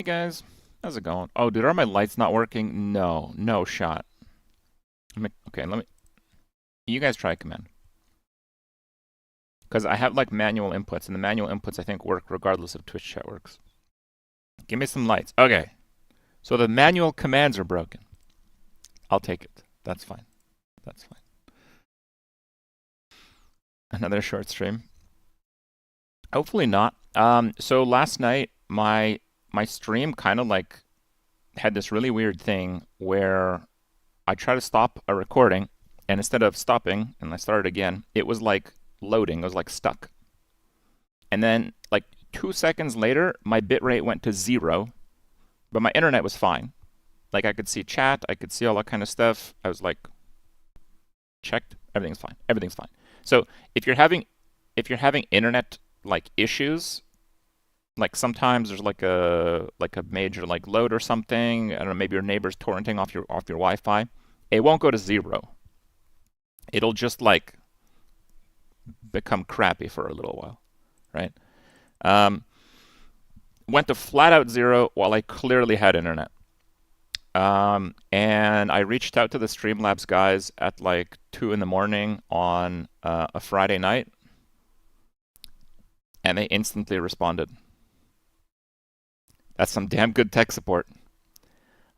Hey guys, how's it going? Oh, dude, are my lights not working? No, no shot. Okay, let me. You guys try command. Because I have like manual inputs, and the manual inputs I think work regardless of Twitch chat works. Give me some lights. Okay, so the manual commands are broken. I'll take it. That's fine. That's fine. Another short stream. Hopefully not. So last night my stream kind of like had this really weird thing where I try to stop a recording, and instead of stopping, and I started again, it was like loading. It was like stuck. And then, like 2 seconds later, my bitrate went to 0, but my internet was fine. Like I could see chat, I could see all that kind of stuff. I was like, checked, everything's fine. Everything's fine. So if you're having internet like issues, like sometimes there's like a major like load or something. I don't know, maybe your neighbor's torrenting off your Wi-Fi. It won't go to 0. It'll just like become crappy for a little while, right? Um, Went to flat out 0 while I clearly had internet. And I reached out to the Streamlabs guys at like 2 in the morning on a Friday night, and they instantly responded. That's some damn good tech support.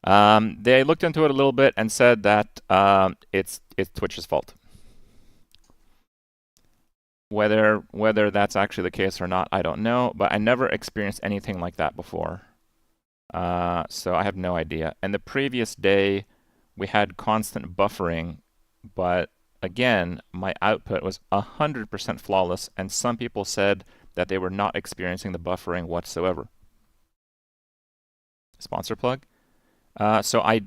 They looked into it a little bit and said that it's Twitch's fault. Whether that's actually the case or not, I don't know, but I never experienced anything like that before. So I have no idea. And the previous day, we had constant buffering, but again, my output was 100% flawless, and some people said that they were not experiencing the buffering whatsoever. Sponsor plug? So I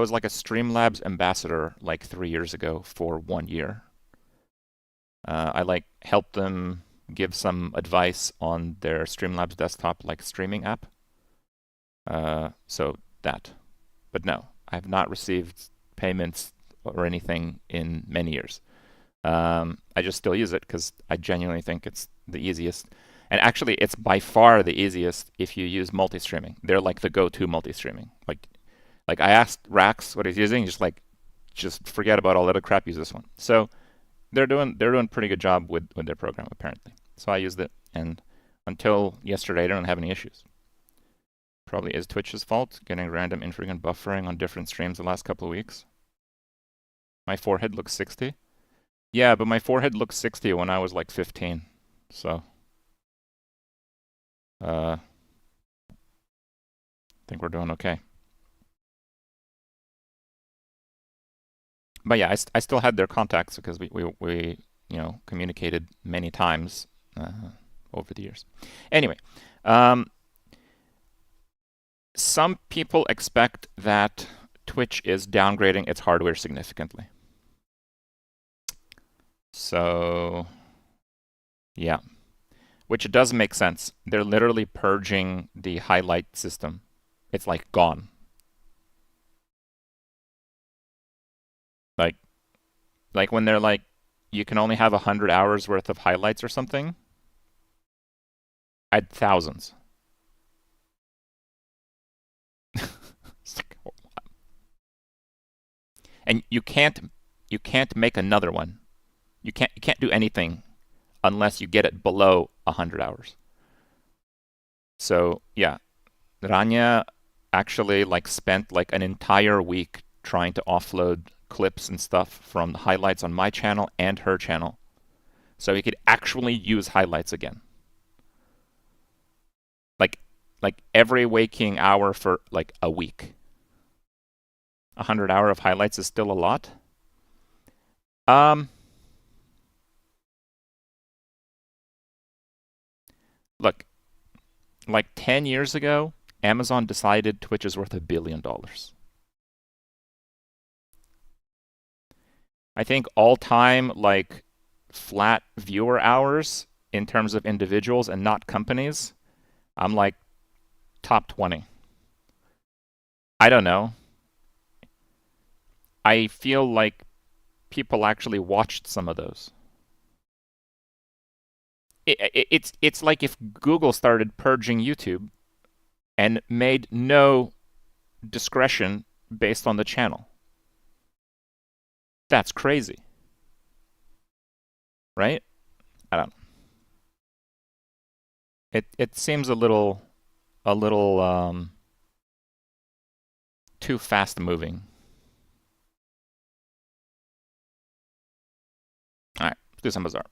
was like a Streamlabs ambassador like 3 years ago for 1 year. I like helped them give some advice on their Streamlabs desktop like streaming app. So that. But no, I have not received payments or anything in many years. I just still use it because I genuinely think it's the easiest. And actually, it's by far the easiest if you use multi-streaming. They're like the go-to multi-streaming. Like I asked Rax what he's using, just forget about all that other crap. Use this one. So they're doing pretty good job with their program apparently. So I used it, and until yesterday, I don't have any issues. Probably is Twitch's fault, getting random infrequent buffering on different streams the last couple of weeks. My forehead looks 60. Yeah, but my forehead looked 60 when I was like 15. So, I think we're doing okay. But yeah, I still had their contacts because we communicated many times over the years. Anyway, some people expect that Twitch is downgrading its hardware significantly. So, yeah, which does make sense. They're literally purging the highlight system. It's like gone. Like when they're like, you can only have 100 hours worth of highlights or something. I had thousands. And you can't make another one. You can't do anything unless you get it below 100 hours. So yeah, Rania actually like spent like an entire week trying to offload clips and stuff from the highlights on my channel and her channel, so he could actually use highlights again. Like every waking hour for like a week. 100 hour of highlights is still a lot. Look, like 10 years ago, Amazon decided Twitch is worth $1 billion. I think all time like flat viewer hours in terms of individuals and not companies, I'm like top 20. I don't know. I feel like people actually watched some of those. It's like if Google started purging YouTube and made no discretion based on the channel. That's crazy, right? I don't know. It seems a little too fast moving. All right, let's do some Bazaar.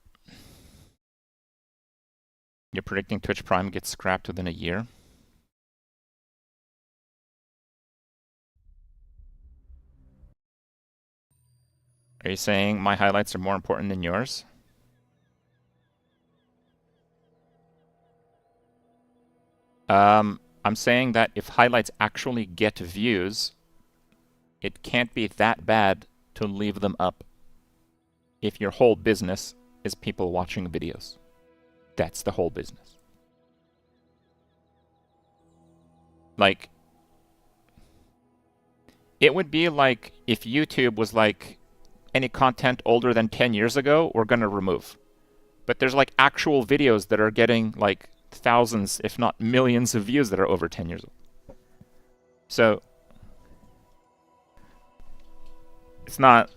You're predicting Twitch Prime gets scrapped within a year? Are you saying my highlights are more important than yours? I'm saying that if highlights actually get views, it can't be that bad to leave them up if your whole business is people watching videos. That's the whole business. Like, it would be like if YouTube was like, any content older than 10 years ago, we're going to remove. But there's like actual videos that are getting like thousands, if not millions of views that are over 10 years old. So it's not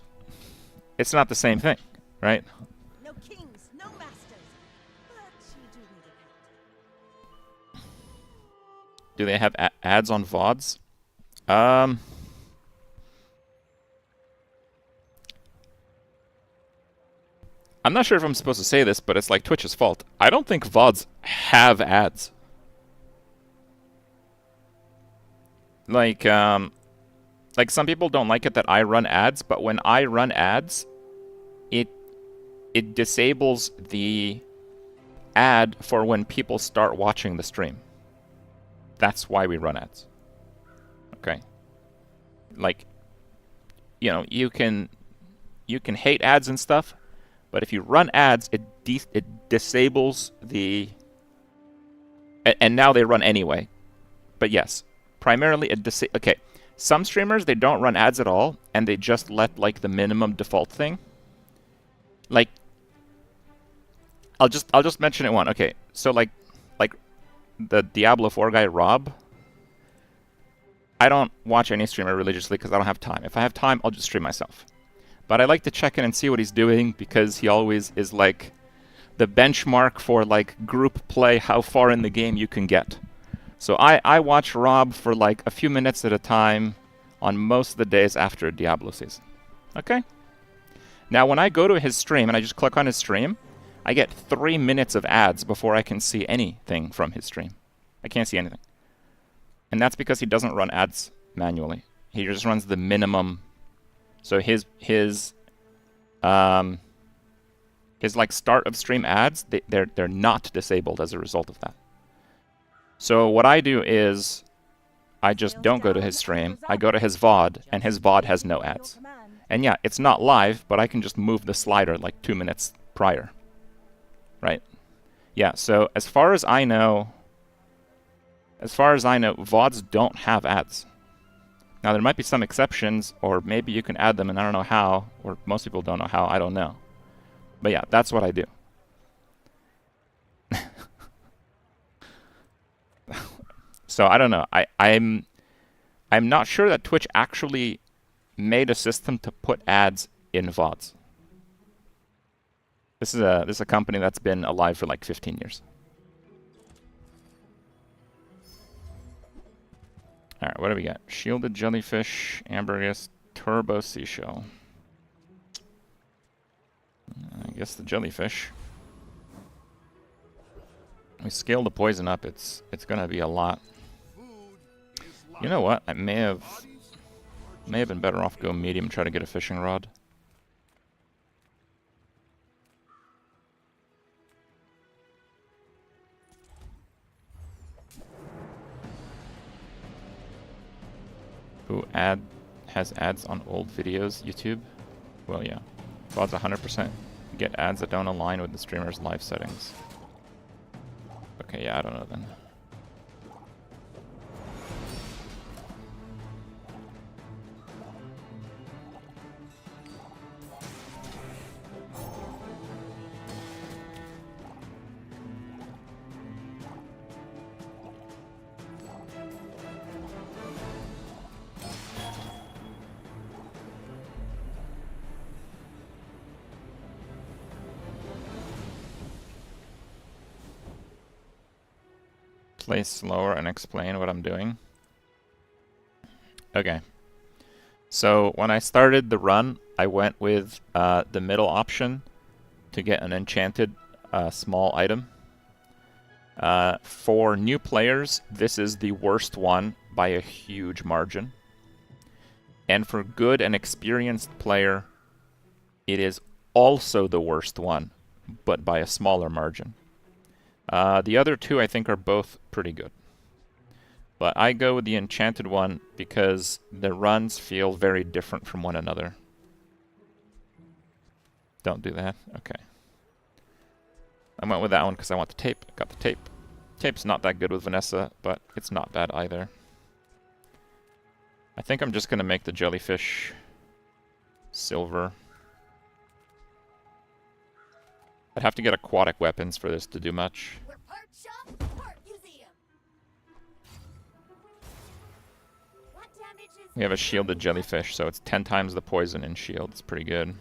the same thing, right? No kings, no masters. But you do need a cat. Do they have ads on VODs? I'm not sure if I'm supposed to say this, but it's like Twitch's fault. I don't think VODs have ads. Like some people don't like it that I run ads, but when I run ads, it disables the ad for when people start watching the stream. That's why we run ads. Okay. Like, you know, you can hate ads and stuff, but if you run ads, it disables the... And now they run anyway. But yes, primarily it okay. Some streamers, they don't run ads at all, and they just let, like, the minimum default thing. Like, I'll just mention it one. Okay, so, like the Diablo 4 guy, Rob, I don't watch any streamer religiously because I don't have time. If I have time, I'll just stream myself. But I like to check in and see what he's doing because he always is like the benchmark for like group play, how far in the game you can get. So I watch Rob for like a few minutes at a time on most of the days after Diablo season. Okay? Now when I go to his stream and I just click on his stream, I get 3 minutes of ads before I can see anything from his stream. I can't see anything. And that's because he doesn't run ads manually. He just runs the minimum. So his like start of stream ads, they're not disabled as a result of that. So what I do is I just don't go to his stream. I go to his VOD, and his VOD has no ads. And yeah, it's not live, but I can just move the slider like 2 minutes prior. Right? Yeah, so as far as I know, VODs don't have ads. Now, there might be some exceptions, or maybe you can add them and I don't know how, or most people don't know how, I don't know. But yeah, that's what I do. So I don't know. I'm not sure that Twitch actually made a system to put ads in VODs. This is a company that's been alive for like 15 years. Alright, what do we got? Shielded jellyfish, ambergris, turbo seashell. I guess the jellyfish. We scale the poison up, it's gonna be a lot. You know what? I may have been better off go medium and try to get a fishing rod. Ooh, has ads on old videos, YouTube? Well, yeah. VODs 100% get ads that don't align with the streamer's live settings. Okay, yeah, I don't know then. play slower and explain what I'm doing. Okay. So when I started the run, I went with the middle option to get an enchanted small item. For new players, this is the worst one by a huge margin. And for good and experienced player, it is also the worst one, but by a smaller margin. The other two I think are both pretty good. But I go with the enchanted one because the runs feel very different from one another. Don't do that. Okay. I went with that one because I want the tape. Got the tape. Tape's not that good with Vanessa, but it's not bad either. I think I'm just going to make the jellyfish silver. I'd have to get aquatic weapons for this to do much. We're part shop, part museum. What damage is We have a shielded jellyfish, so it's 10 times the poison in shield. It's pretty good.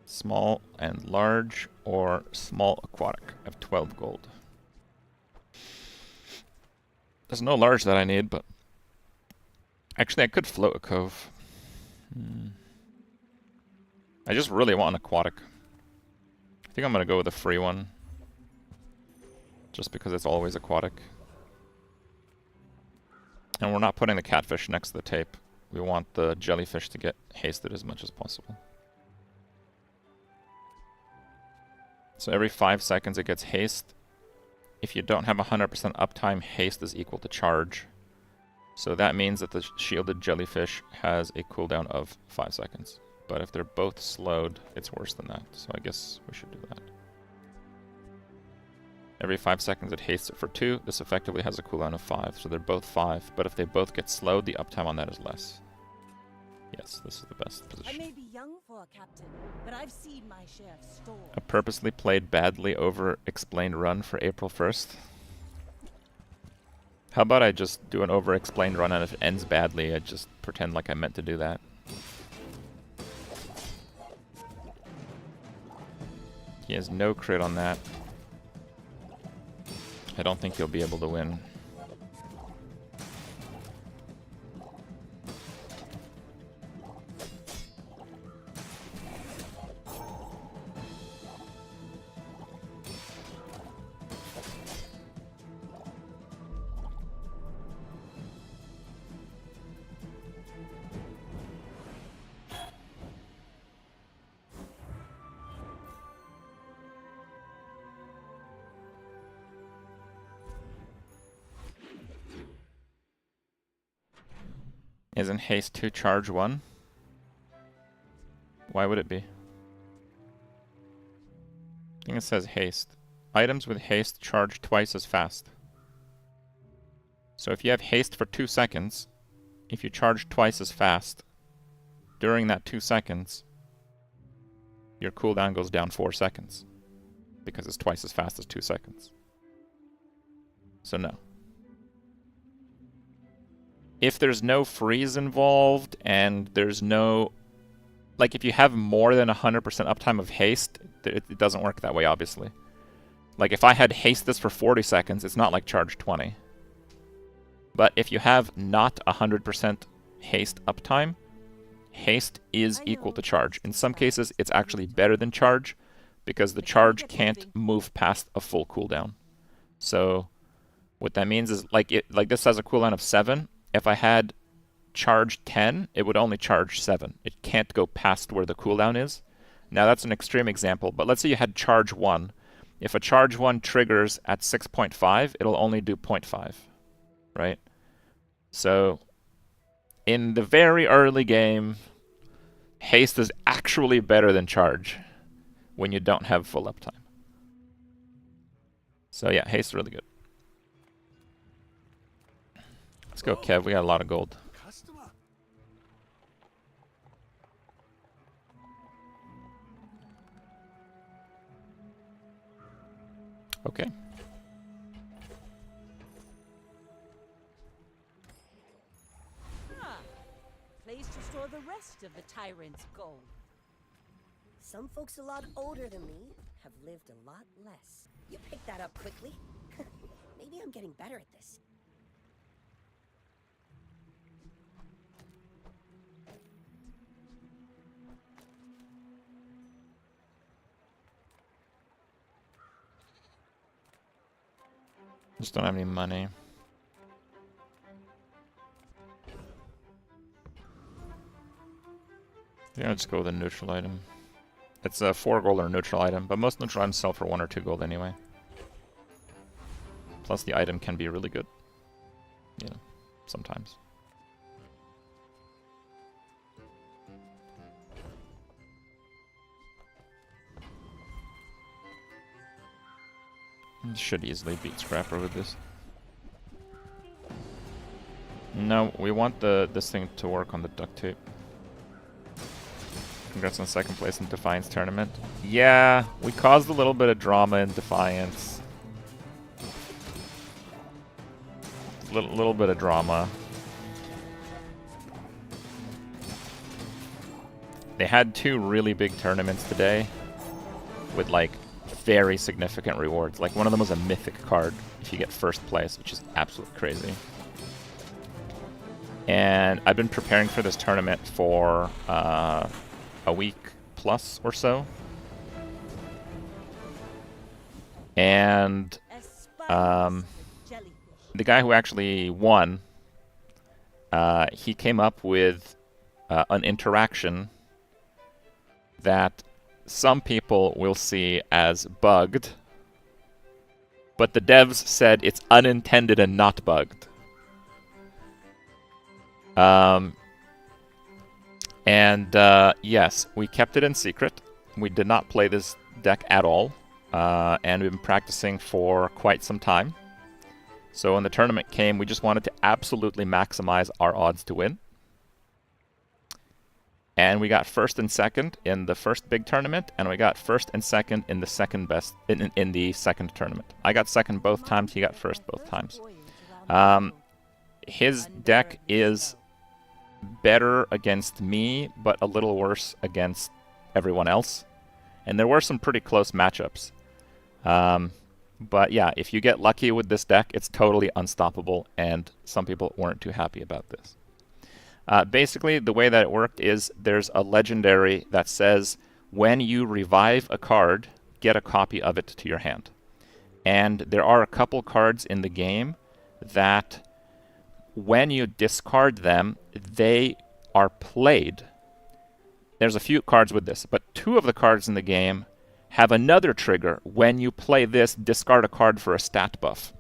Small and large, or small aquatic. I have 12 gold. There's no large that I need, but... Actually, I could float a cove. I just really want an aquatic. I think I'm going to go with a free one. Just because it's always aquatic. And we're not putting the catfish next to the tape. We want the jellyfish to get hasted as much as possible. So every 5 seconds it gets haste. If you don't have 100% uptime, haste is equal to charge. So that means that the shielded jellyfish has a cooldown of 5 seconds. But if they're both slowed, it's worse than that. So I guess we should do that. Every 5 seconds it hastes it for 2. This effectively has a cooldown of 5. So they're both 5. But if they both get slowed, the uptime on that is less. Yes, this is the best position. I may be young for a captain, but I've seen my share of storms. A purposely played badly over-explained run for April 1st. How about I just do an over-explained run, and if it ends badly, I just pretend like I meant to do that. He has no crit on that. I don't think he'll be able to win. Isn't haste 2 charge 1? Why would it be? I think it says haste. Items with haste charge twice as fast. So if you have haste for 2 seconds, if you charge twice as fast, during that 2 seconds, your cooldown goes down 4 seconds. Because it's twice as fast as 2 seconds. So no. If there's no freeze involved, and there's no... Like, if you have more than 100% uptime of haste, it doesn't work that way, obviously. Like, if I had haste this for 40 seconds, it's not like charge 20. But if you have not 100% haste uptime, haste is equal to charge. In some cases, it's actually better than charge, because the charge can't move past a full cooldown. So, what that means is, like this has a cooldown of 7. If I had charge 10, it would only charge 7. It can't go past where the cooldown is. Now that's an extreme example, but let's say you had charge 1. If a charge 1 triggers at 6.5, it'll only do 0.5, right? So, in the very early game, haste is actually better than charge when you don't have full uptime. So yeah, haste is really good. Let's go, Kev. We got a lot of gold. Okay. Ah, place to store the rest of the tyrant's gold. Some folks a lot older than me have lived a lot less. You picked that up quickly. I'm getting better at this. Just don't have any money. Yeah, I'll just go with a neutral item. It's a 4 gold or a neutral item, but most neutral items sell for 1 or 2 gold anyway. Plus the item can be really good. You know, sometimes. Should easily beat Scrapper with this. No, we want this thing to work on the duct tape. Congrats on 2nd place in Defiance tournament. Yeah, we caused a little bit of drama in Defiance. Little bit of drama. They had 2 really big tournaments today with like very significant rewards. Like one of them was a mythic card if you get 1st place, which is absolutely crazy. And I've been preparing for this tournament for a week plus or so. And the guy who actually won, he came up with an interaction that some people will see as bugged, but the devs said it's unintended and not bugged. Yes, we kept it in secret. We did not play this deck at all, and we've been practicing for quite some time. So when the tournament came, we just wanted to absolutely maximize our odds to win. And we got 1st and 2nd in the 1st big tournament, and we got 1st and 2nd in the 2nd best in the 2nd tournament. I got 2nd both times, he got 1st both times. His deck is better against me, but a little worse against everyone else. And there were some pretty close matchups. But yeah, if you get lucky with this deck, it's totally unstoppable, and some people weren't too happy about this. Basically, the way that it worked is there's a legendary that says when you revive a card, get a copy of it to your hand. And there are a couple cards in the game that when you discard them, they are played. There's a few cards with this, but 2 of the cards in the game have another trigger. When you play this, discard a card for a stat buff.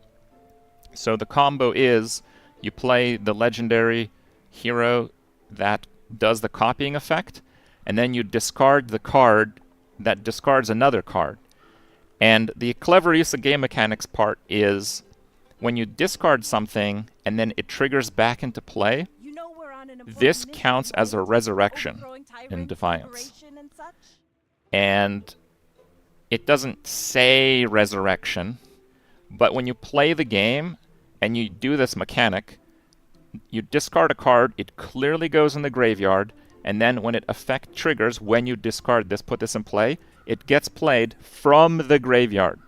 So the combo is you play the legendary hero that does the copying effect, and then you discard the card that discards another card. And the clever use of game mechanics part is when you discard something and then it triggers back into play, this counts as a resurrection in Defiance. And it doesn't say resurrection, but when you play the game and you do this mechanic, you discard a card, it clearly goes in the graveyard, and then when it effect triggers, when you discard this, put this in play, it gets played from the graveyard.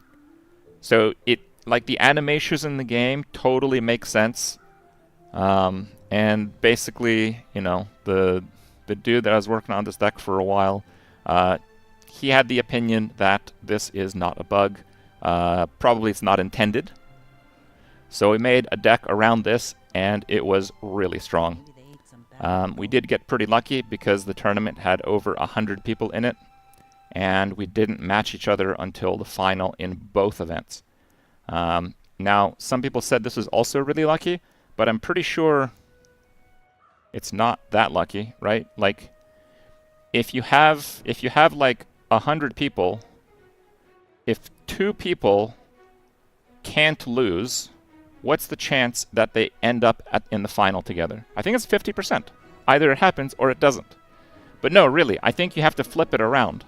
So it, like, the animations in the game totally make sense. And basically, you know, the dude that I was working on this deck for a while, he had the opinion that this is not a bug. Probably it's not intended. So we made a deck around this, and it was really strong. We did get pretty lucky because the tournament had over 100 people in it, and we didn't match each other until the final in both events. Now, some people said this was also really lucky, but I'm pretty sure it's not that lucky, right? Like, if you have like 100 people, if 2 people can't lose, what's the chance that they end up in the final together? I think it's 50%. Either it happens or it doesn't. But no, really, I think you have to flip it around,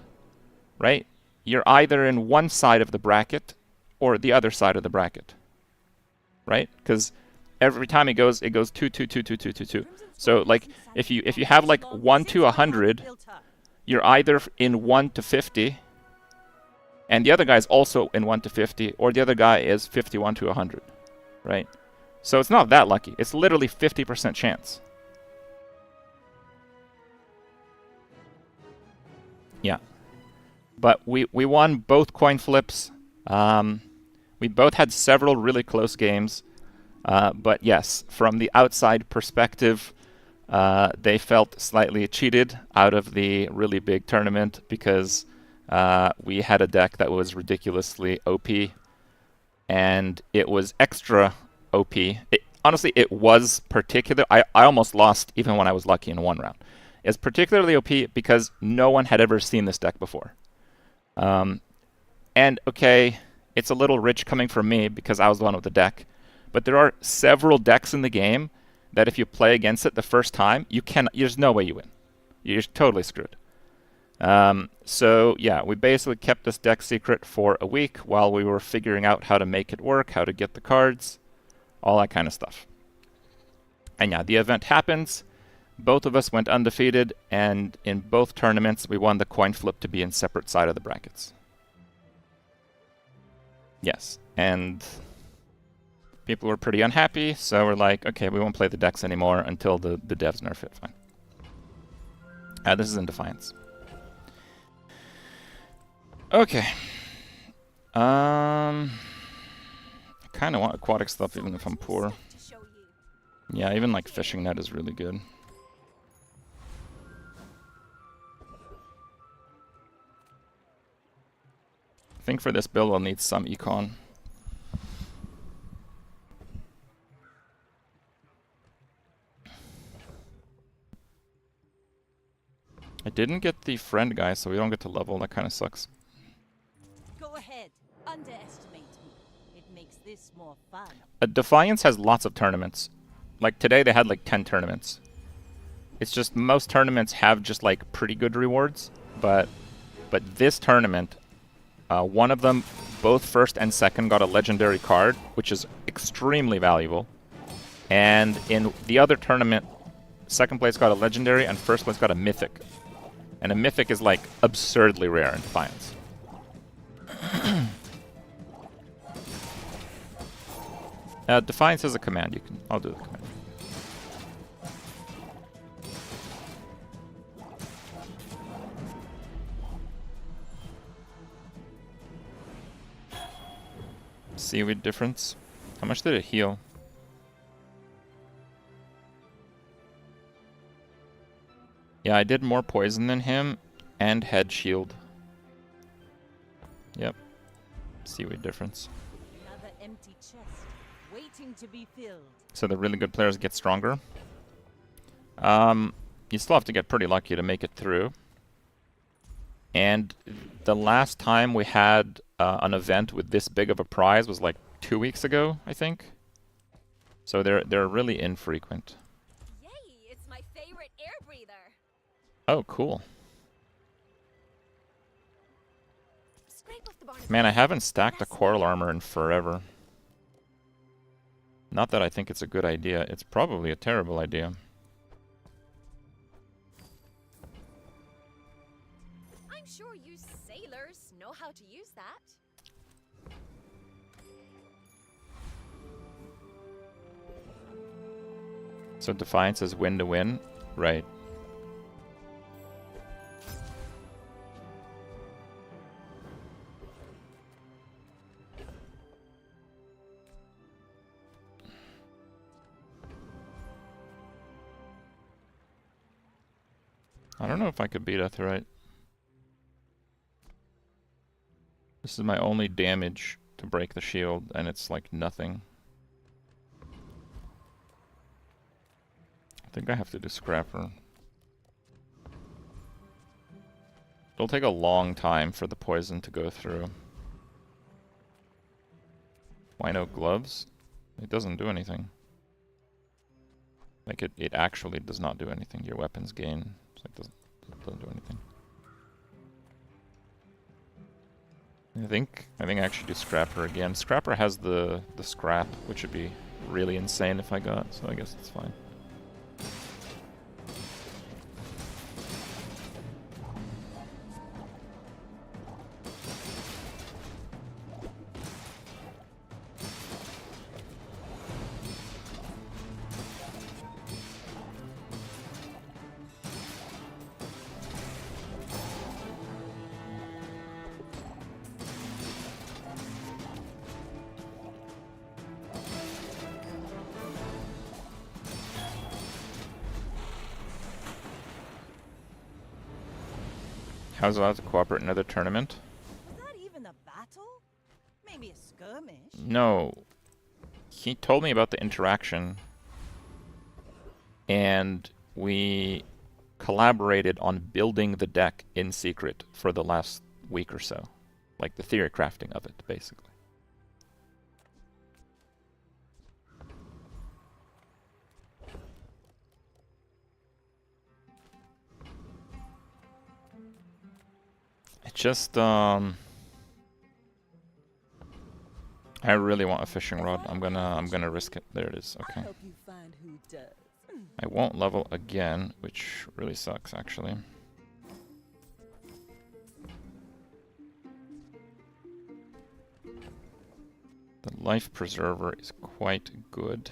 right? You're either in one side of the bracket or the other side of the bracket, right? Because every time it goes 2, 2, 2, 2, 2, 2, 2. So like if you have like 1 to 100, you're either in 1 to 50, and the other guy is also in 1 to 50, or the other guy is 51 to 100. right? So it's not that lucky. It's literally 50% chance. Yeah. But we won both coin flips. We both had several really close games. But yes, from the outside perspective, they felt slightly cheated out of the really big tournament because we had a deck that was ridiculously OP, and it was extra OP. Honestly, it was particular. I almost lost even when I was lucky in one round. It's particularly OP because no one had ever seen this deck before. And okay, it's a little rich coming from me because I was the one with the deck. But there are several decks in the game that if you play against it the first time, there's no way you win. You're totally screwed. So yeah, we basically kept this deck secret for a week while we were figuring out how to make it work, how to get the cards, all that kind of stuff. And yeah, the event happens. Both of us went undefeated, and in both tournaments, we won the coin flip to be in separate side of the brackets. Yes, and people were pretty unhappy, so we're like, okay, we won't play the decks anymore until the devs nerf it. Fine. This is in Defiance. Okay. I kind of want aquatic stuff even if I'm poor. Yeah, even like fishing net is really good. I think for this build I'll need some econ. I didn't get the friend guy, so we don't get to level. That kind of sucks. Go ahead. Underestimate me. It makes this more fun. Defiance has lots of tournaments. Like today they had like 10 tournaments. It's just most tournaments have just like pretty good rewards, but this tournament, one of them, both first and second, got a legendary card, which is extremely valuable. And in the other tournament, second place got a legendary and first place got a mythic. And a mythic is like absurdly rare in Defiance. Defiance is a command. I'll do the command. Seaweed difference. How much did it heal? Yeah, I did more poison than him and head shield. Yep. Seaweed difference. Another empty chest waiting to be filled. So the really good players get stronger. You still have to get pretty lucky to make it through. And the last time we had an event with this big of a prize was like 2 weeks ago, I think. So they're really infrequent. Yay! It's my favorite air breather. Oh, cool. Scrape off the barn. Man, I haven't stacked a coral armor in forever. Not that I think it's a good idea. It's probably a terrible idea. I'm sure you sailors know how to use that. So Defiance is win to win? Right. I don't know if I could beat Etherite. This is my only damage to break the shield, and it's like nothing. I think I have to do Scrapper. It'll take a long time for the poison to go through. Why no gloves? It doesn't do anything. Like it actually does not do anything. Your weapons gain. It's like doesn't do anything. I think I actually do Scrapper again. Scrapper has the scrap, which would be really insane if I got, so I guess it's fine. How's allowed to cooperate in another tournament? Was that even a battle? Maybe a skirmish? No. He told me about the interaction, and we collaborated on building the deck in secret for the last week or so. Like the theory crafting of it, basically. It just, I really want a fishing rod. I'm gonna risk it. There it is. Okay. I hope you find who does. I won't level again, which really sucks, actually. The life preserver is quite good.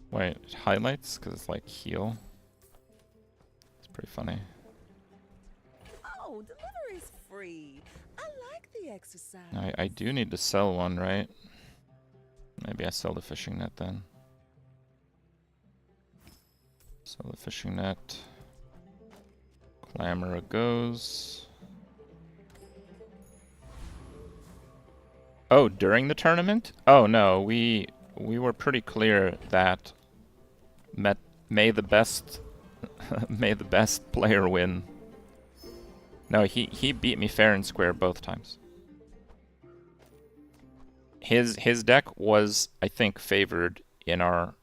Wait, it highlights because it's like heal. It's pretty funny. Oh, delivery's free. I like the exercise. I do need to sell one, right? Maybe I sell the fishing net then. Sell the fishing net. Clamor goes. Oh, during the tournament? Oh no, we were pretty clear that may the best may the best player win. No, he beat me fair and square both times. His deck was, I think, favored in our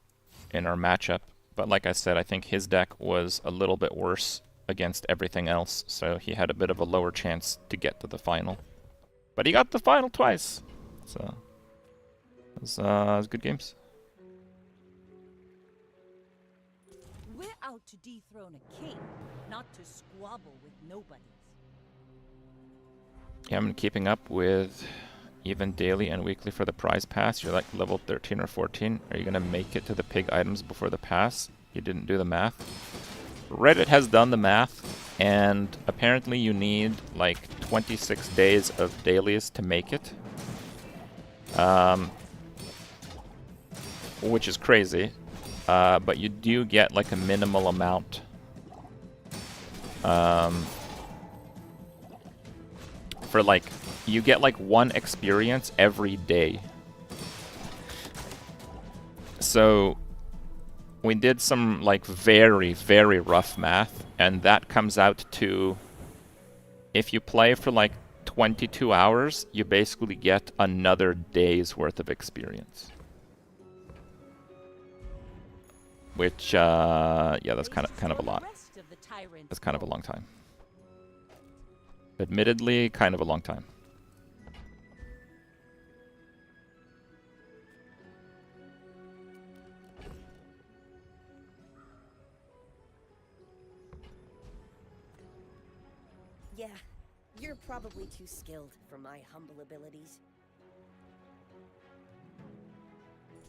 matchup, but like I said, I think his deck was a little bit worse against everything else, so he had a bit of a lower chance to get to the final. But he got the final twice, so it was good games. We're out to dethrone a king, not to squabble with nobodies. Yeah, I'm keeping up with even daily and weekly for the prize pass. You're like level 13 or 14. Are you gonna make it to the pig items before the pass? You didn't do the math. Reddit has done the math, and apparently you need like 26 days of dailies to make it. Which is crazy. But you do get like a minimal amount. For like, you get like 1 experience every day. So we did some like very, very rough math, and that comes out to, if you play for like 22 hours, you basically get another day's worth of experience. Which, yeah, that's kind of a lot. That's kind of a long time. Admittedly, kind of a long time. Yeah, you're probably too skilled for my humble abilities.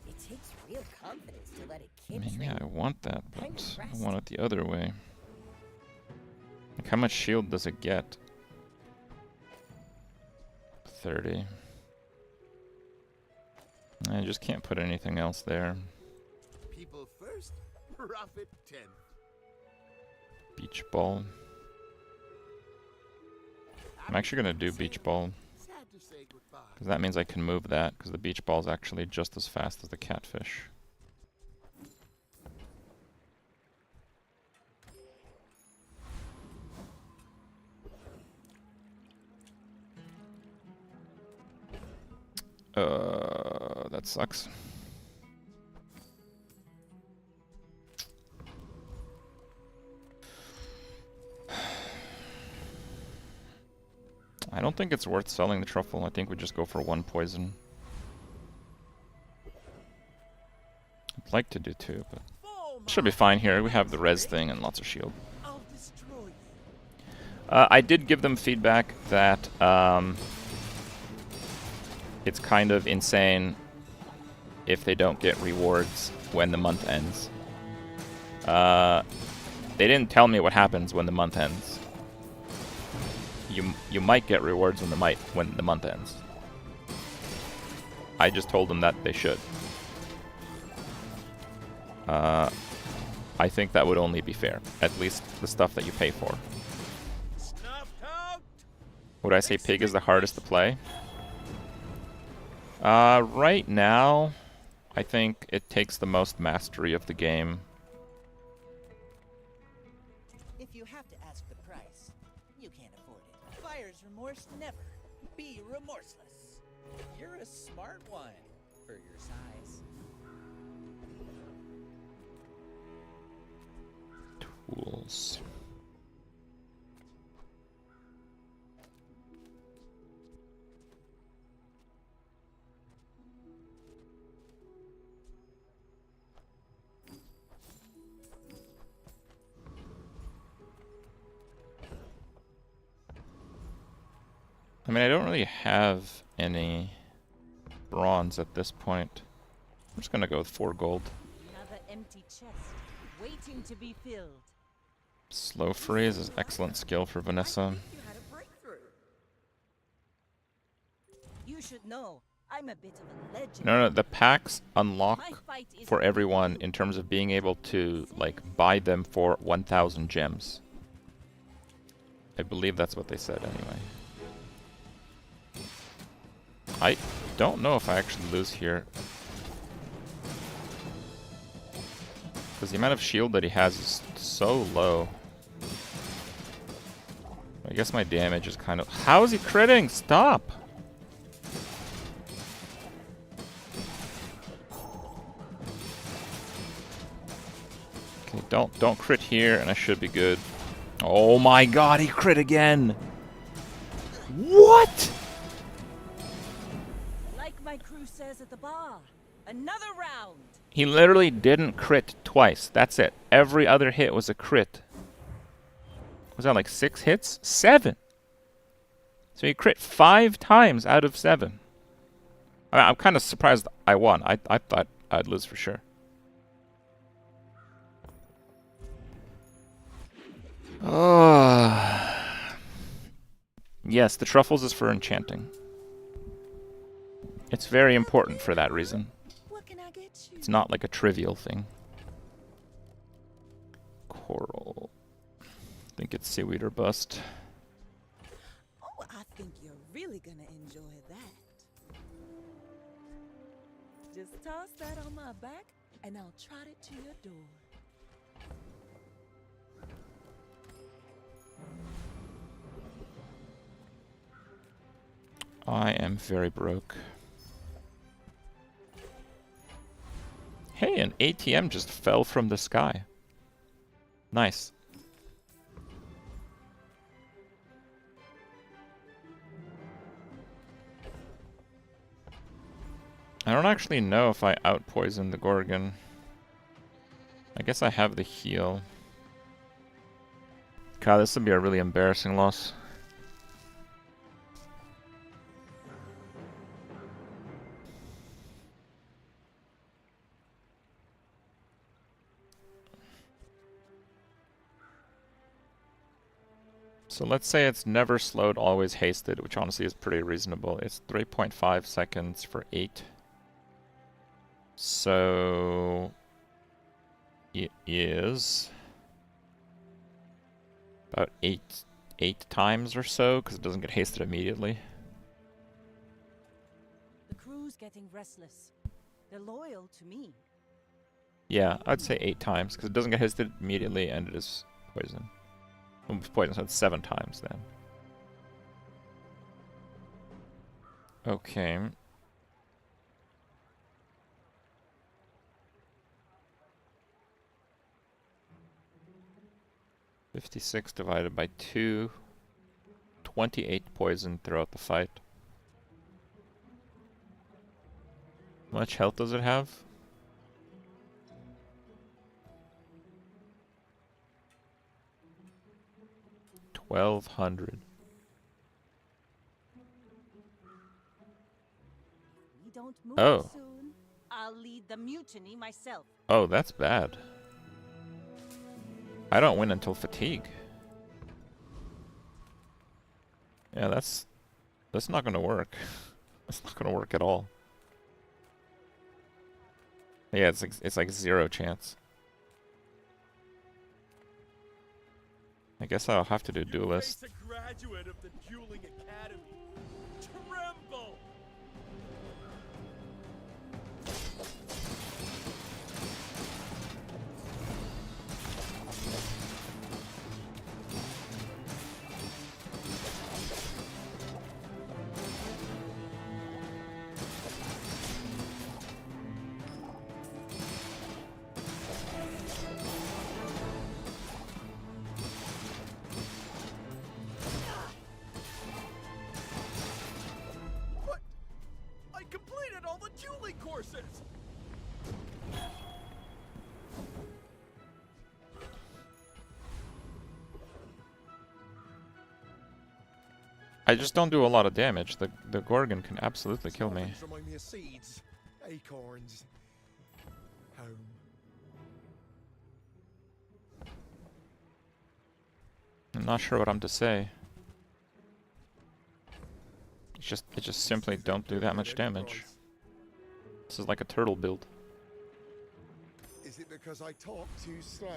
It takes real confidence to let a I kid mean, train. yeah, I want that, I'm but I impressed. want it the other way. Like, how much shield does it get? 30. I just can't put anything else there. People first, profit 10. Beach ball. I'm actually gonna do beach ball, Sad to say goodbye. because that means I can move that, because the beach ball is actually just as fast as the catfish. That sucks. I don't think it's worth selling the truffle. I think we just go for 1 poison. I'd like to do 2, but should be fine here. We have the res thing and lots of shield. I'll destroy you. I did give them feedback that it's kind of insane if they don't get rewards when the month ends. They didn't tell me what happens when the month ends. You might get rewards when the month ends. I just told them that they should. I think that would only be fair. At least the stuff that you pay for. Snuffed out. Would I say Pig is the hardest to play? Right now, I think it takes the most mastery of the game. If you have to ask the price, you can't afford it. Buyer's remorse never. Be remorseless. You're a smart one for your size. Tools. I mean, I don't really have any bronze at this point. I'm just gonna go with 4 gold. Another empty chest, waiting to be filled. Slow freeze is excellent skill for Vanessa. I think you had a breakthrough. You should know, I'm a bit of a legend. No, the packs unlock My fight is for everyone in terms of being able to, like, buy them for 1,000 gems. I believe that's what they said anyway. I don't know if I actually lose here. Because the amount of shield that he has is so low. I guess my damage is kind of... How is he critting? Stop! Okay, don't crit here and I should be good. Oh my god, he crit again! What?! like my crew says at the bar. Another round. He literally didn't crit twice. That's it. Every other hit was a crit. Was that like 6 hits? 7! So he crit 5 times out of 7. I'm kind of surprised I won. I thought I'd lose for sure. Oh. Yes, the truffles is for enchanting. It's very important for that reason. What can I get you? It's not like a trivial thing. Coral. I think it's seaweed or bust. Oh, I think you're really gonna enjoy that. Just toss that on my back, and I'll trot it to your door. I am very broke. Hey, an ATM just fell from the sky. Nice. I don't actually know if I outpoisoned the Gorgon. I guess I have the heal. God, this would be a really embarrassing loss. So let's say it's never slowed, always hasted, which honestly is pretty reasonable. It's 3.5 seconds for 8. So it is about 8 times or so, because it doesn't get hasted immediately. The crew's getting restless. They're loyal to me. Yeah, I'd say 8 times, because it doesn't get hasted immediately and it is poison. Poison, so it's 7 times then. Okay. $56 divided by 2. 28 poison throughout the fight. How much health does it have? 1,200. We don't move Oh. soon. I'll lead the mutiny myself. Oh, that's bad. I don't win until fatigue. Yeah, that's not gonna work. That's not gonna work at all. Yeah, it's like 0 chance. I guess I'll have to do duelist. Face a graduate of the Dueling Academy. Tremble! What? I completed all the dueling courses! I just don't do a lot of damage. The Gorgon can absolutely kill me. These remind me of seeds, acorns, home. I'm not sure what I'm to say. I just simply don't do that much damage. This is like a turtle build. Is it because I talk too slow?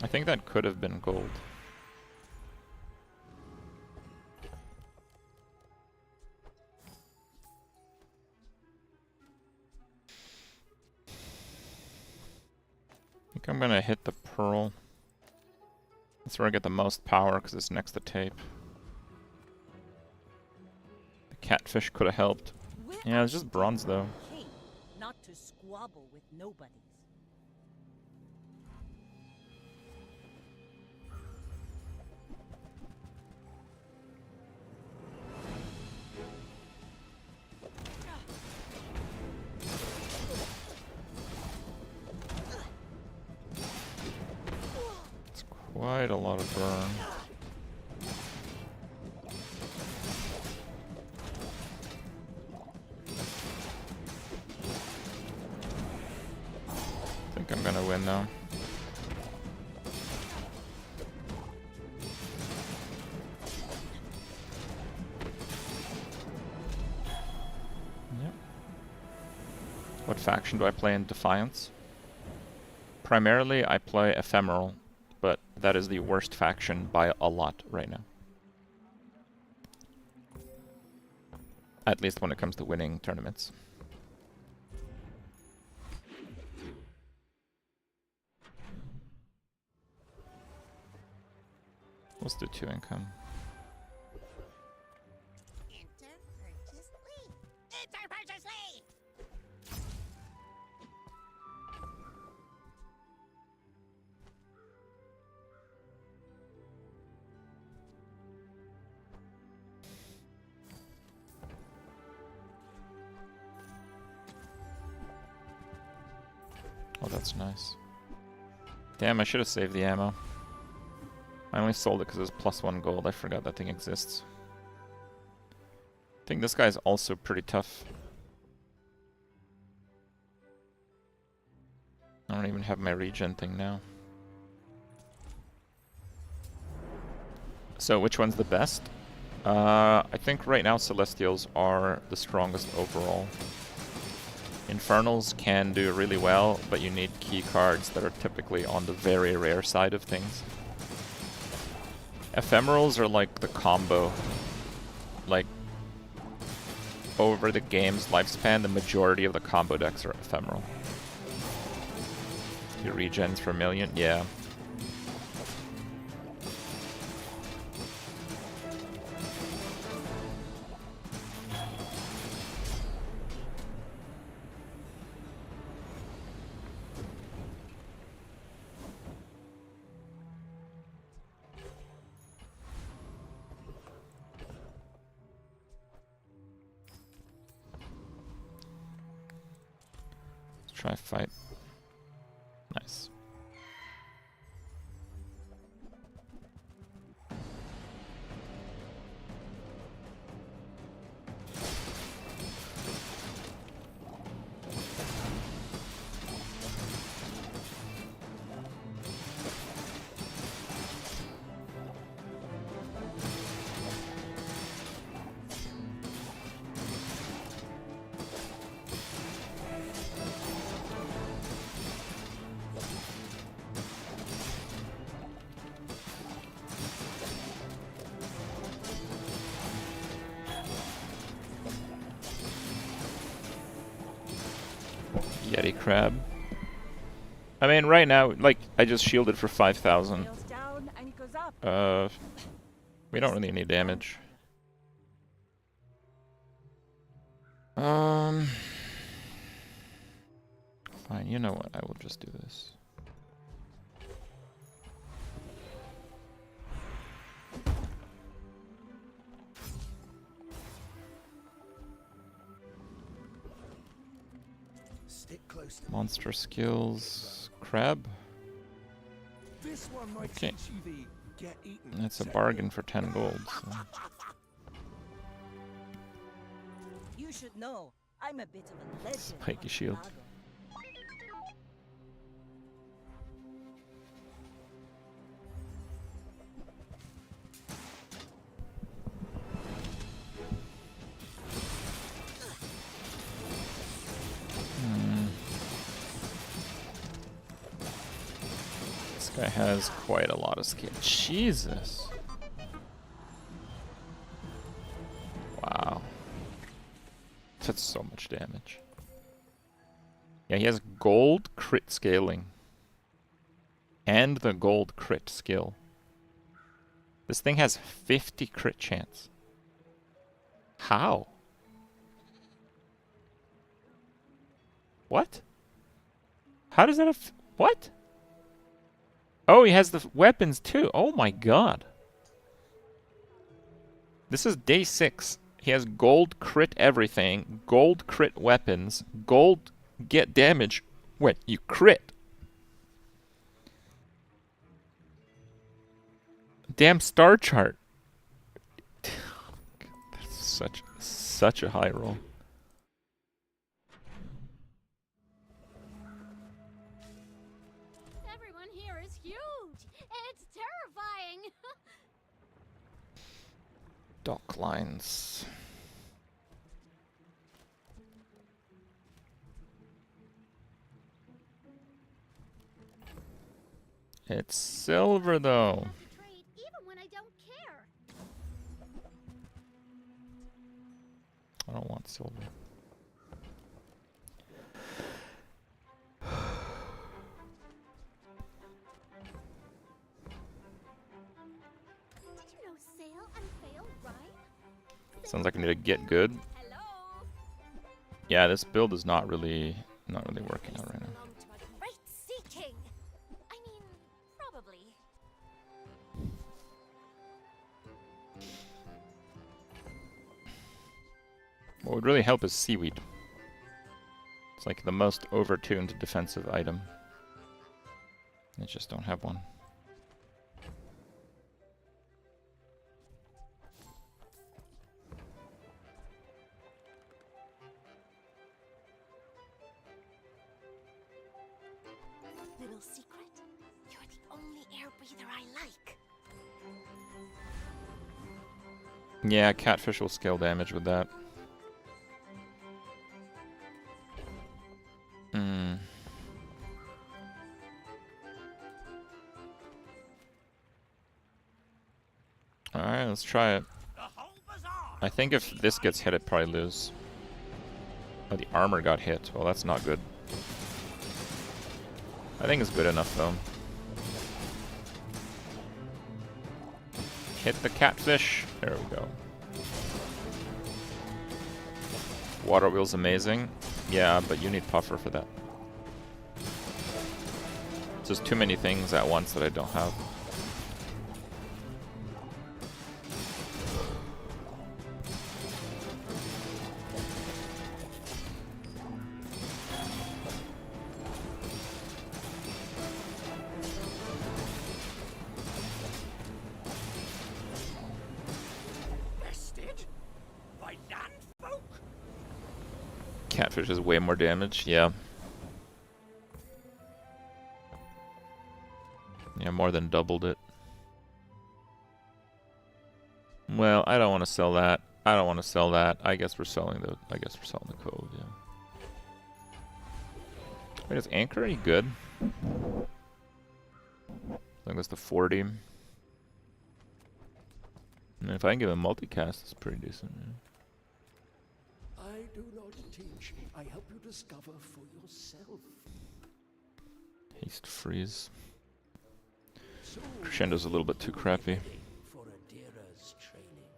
I think that could have been gold. I think I'm gonna hit the pearl. That's where I get the most power because it's next to tape. The catfish could have helped. Yeah, it's just bronze though. King, not to squabble with nobodies. It's quite a lot of burn. I think I'm gonna win though. Yep. What faction do I play in Defiance? Primarily, I play Ephemeral, but that is the worst faction by a lot right now. At least when it comes to winning tournaments. Let's do 2 income. Enter purchase lead. Enter purchase lead. Oh, that's nice. Damn, I should have saved the ammo. I only sold it because it was +1 gold. I forgot that thing exists. I think this guy's also pretty tough. I don't even have my regen thing now. So which one's the best? I think right now Celestials are the strongest overall. Infernals can do really well, but you need key cards that are typically on the very rare side of things. Ephemerals are like the combo. Like, over the game's lifespan, the majority of the combo decks are ephemeral. Your regens for a million? Yeah. Try fight. Nice. Yeti crab. I mean, right now, like, I just shielded for 5,000. Sails down and it goes up. We don't really need damage. Fine, you know what? I will just do this. Stick close to Monster skills. Crab. this one might Okay. teach you the get eaten. That's a technique. bargain for 10 gold. So. You should know, I'm a bit of a legend. Spiky on shield. Chicago. This guy has quite a lot of skill. Jesus. Wow. That's so much damage. Yeah, he has gold crit scaling. And the gold crit skill. This thing has 50 crit chance. How? What? How does that have... What? Oh, he has the weapons too. Oh my god. This is day 6. He has gold crit everything, gold crit weapons, gold get damage when you crit. Damn star chart. That's such a high roll. Everyone here is huge. It's terrifying. Dock lines. It's silver though. Have to trade even when I don't care. I don't want silver. Did you know sail and fail rhyme? Sounds like I need to get good. Hello. Yeah, this build is not really working out right now. Belong to a great sea king. I mean, probably. What would really help is seaweed. It's like the most overtuned defensive item. I just don't have one. Little secret. You're the only air breather I like. Yeah, catfish will scale damage with that. Hmm. Alright, let's try it. The whole bazaar. I think if this gets hit, it probably lose. Oh, the armor got hit. Well, that's not good. I think it's good enough, though. Hit the catfish. There we go. Water wheel's amazing. Yeah, but you need puffer for that. It's just too many things at once that I don't have. Bested by land folk. Catfish has way more damage, yeah. Yeah, more than doubled it. Well, I don't want to sell that. I don't want to sell that. I guess we're selling the cove, yeah. Wait, is Anchor any good? I think that's the 40. And if I can give a multicast, it's pretty decent, yeah. I do not teach I help you discover for yourself. Haste freeze. So Crescendo's a little bit too crappy. for Adira's training.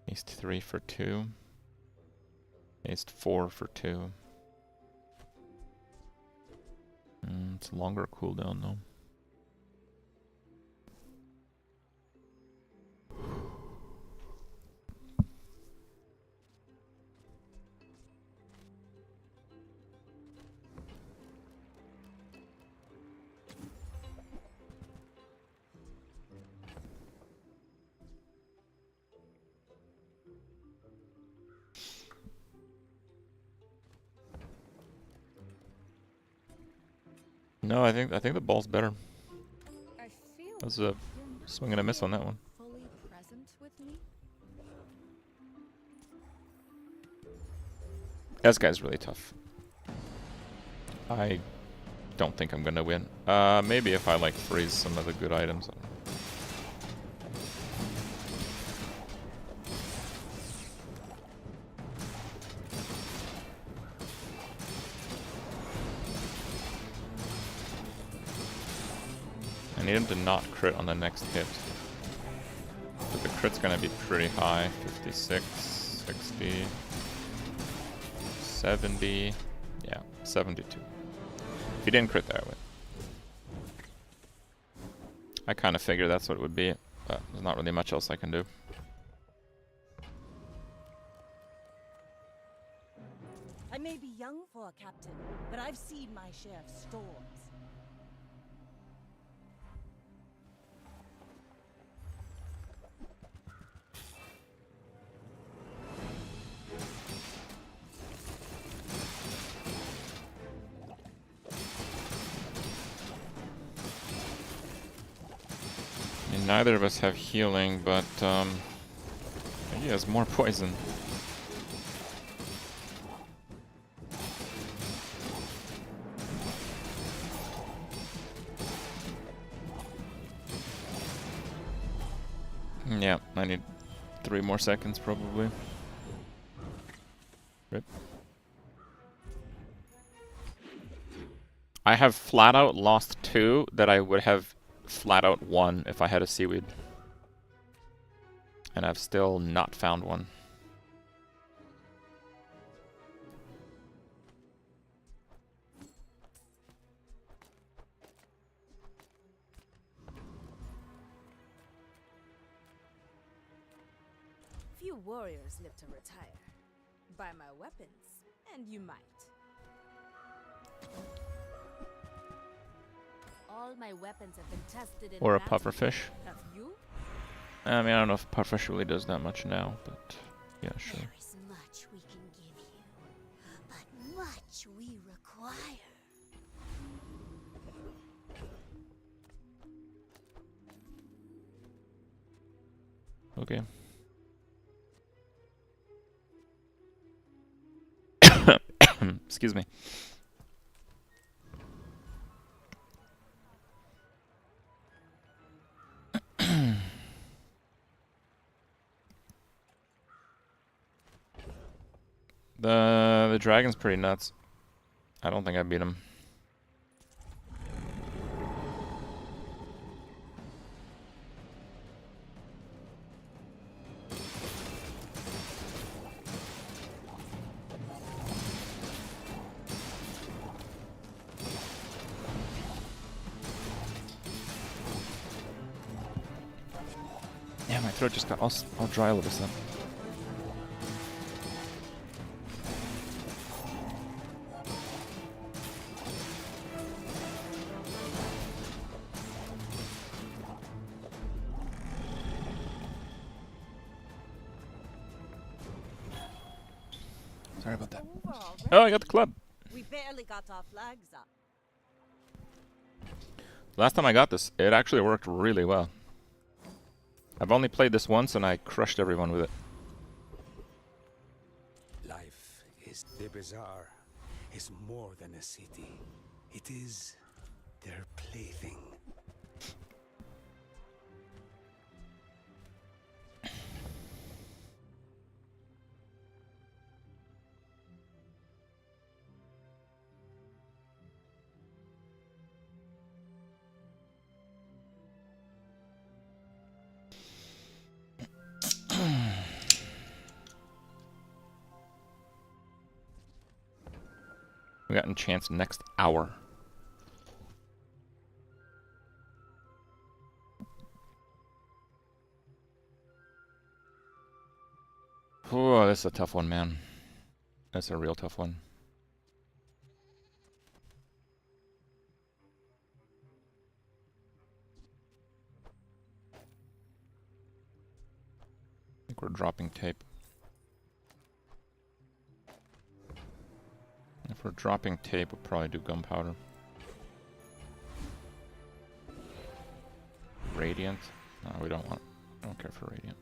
Haste 3 for 2. Haste 4 for 2. It's a longer cooldown though. No, I think the ball's better. I feel That was a you're not swing and a miss on that one. fully present with me. This guy's really tough. I don't think I'm gonna win. Maybe if I like freeze some of the good items. I need him to not crit on the next hit. But the crit's gonna be pretty high. 56, 60, 70. Yeah, 72. If he didn't crit there, I win. I kind of figured that's what it would be, but there's not really much else I can do. I may be young for a captain, but I've seen my share of storms. I mean, neither of us have healing, but he has more poison. Yeah, I need 3 more seconds probably. Rip. I have flat out lost 2 that I would have flat out won if I had a seaweed. And I've still not found one. Few warriors live to retire. Buy my weapons, and you might. All my weapons have been tested in Or a battle. pufferfish. Have you? I mean, I don't know if pufferfish really does that much now, but yeah, sure. There is much we can give you, but much we require. Okay. Excuse me. The dragon's pretty nuts. I don't think I beat him. Yeah, my throat just got all dry all of a sudden. Sorry about that. Over already? Oh, I got the club. We barely got our flags up. Last time I got this, it actually worked really well. I've only played this once and I crushed everyone with it. Life is the Bazaar is more than a city. It is their plaything. We got enchants next hour. Oh, this is a tough one, man. That's a real tough one. I think we're dropping tape. If we're dropping tape, we'll probably do gunpowder. Radiant? No, we don't want. I don't care for radiant.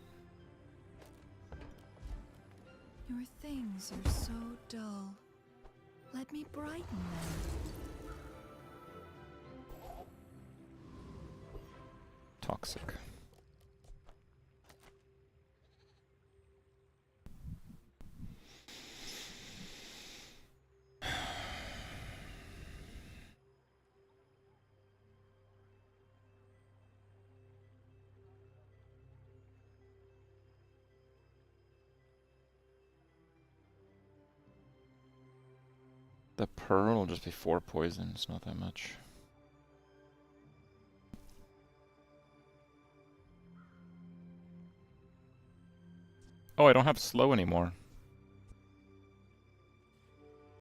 Your things are so dull. Let me brighten them. Toxic. The pearl will just be 4 poison, it's not that much. Oh, I don't have slow anymore.